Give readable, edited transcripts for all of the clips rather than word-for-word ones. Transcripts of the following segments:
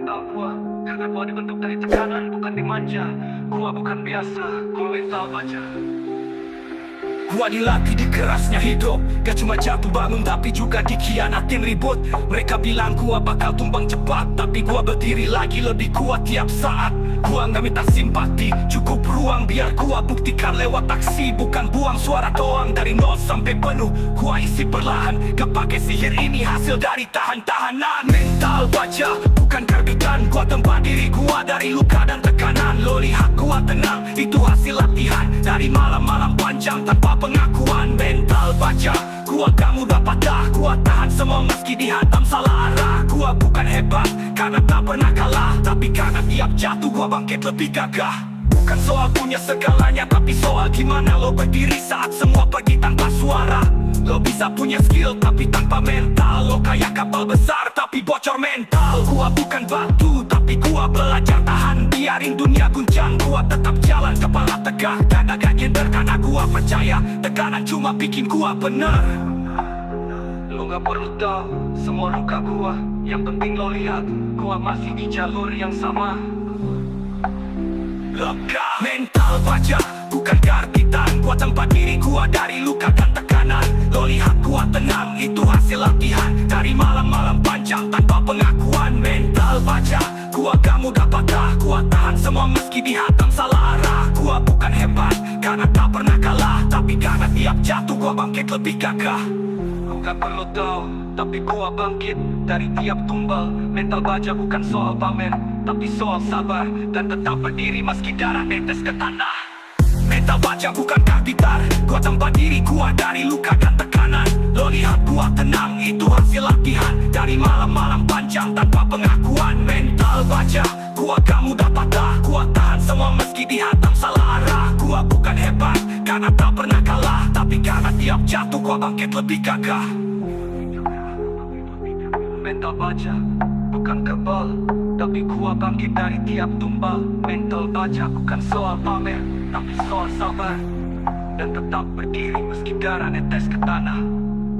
mental gua, karena gua dibentuk dari tekanan, bukan dimanja. Gua bukan biasa, gua mental baja. Gua dilatih di kerasnya hidup, gak cuma jatuh bangun tapi juga dikhianatin ribut. Mereka bilang gua bakal tumbang cepat, tapi gua berdiri lagi lebih kuat tiap saat. Gua gak minta simpati, cukup ruang biar gua buktikan lewat aksi. Bukan buang suara doang dari nol sampai penuh. Gua isi perlahan, gak pakai sihir, ini hasil dari tahan-tahanan. Mental baja, bukan karbitan. Gua tempat diri gua dari luka dan tekanan. Lo lihat gua tenang, itu hasil latihan dari malam-malam panjang tanpa pengakuan. Mental baja, gua gak mudah patah. Gua tahan semua meski dihantam salah arah. Gua bukan hebat karena tak pernah kalah, tapi karena tiap jatuh gua bangkit lebih gagah. Bukan soal punya segalanya, tapi soal gimana lo berdiri saat semua pergi tanpa suara. Lo bisa punya skill tapi tanpa mental. Lo kayak kapal besar tapi bocor mental. Gua bukan batu tapi gua belajar tahan. Biarin dunia guncang, gua tetap jalan kepala tegak dan agak nyender karena gua percaya tekanan cuma bikin gua bener. Lo gak perlu tahu semua luka gua, yang penting lo lihat gua masih di jalur yang sama. Lega mental baja, bukan karbitan. Gua tempat diri gua dari luka dan tekanan. Lo lihat gua tenang, itu hasil latihan dari malam-malam panjang tanpa pengakuan. Mental baja, gua gak mudah patah. Gua tahan semua meski dihantam salah arah. Gua bukan hebat karena tak pernah kalah, tapi karena tiap jatuh gua bangkit lebih gagah. Lo gak perlu tahu, tapi gua bangkit dari tiap tumbal. Mental baja bukan soal pamer, tapi soal sabar dan tetap berdiri meski darah netes ke tanah. Mental baja bukan karbitan. Gua tempat diri gua dari luka dan tekanan. Lo lihat gua tenang, itu hasil latihan dari malam-malam panjang tanpa pengakuan. Mental baja, gua gak mudah patah. Gua tahan semua meski dihantam salah arah. Gua bukan hebat karena tak pernah kalah, tapi karena tiap jatuh gua bangkit lebih gagah. Mental baja, bukan kebal, tapi gua bangkit dari tiap tumbal. Mental baja bukan soal pamer, tapi soal sabar dan tetap berdiri meski darah netes ke tanah.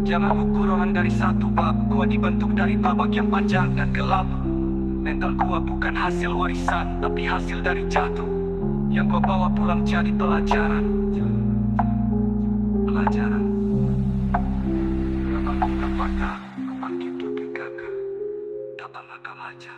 Jangan ukur orang dari satu bab, gua dibentuk dari babak yang panjang dan gelap. Mental gua bukan hasil warisan, tapi hasil dari jatuh yang gua bawa pulang jadi pelajaran. Pelajaran. Gak patah, bangkit lebih gagah. Tak pernah kalah aja.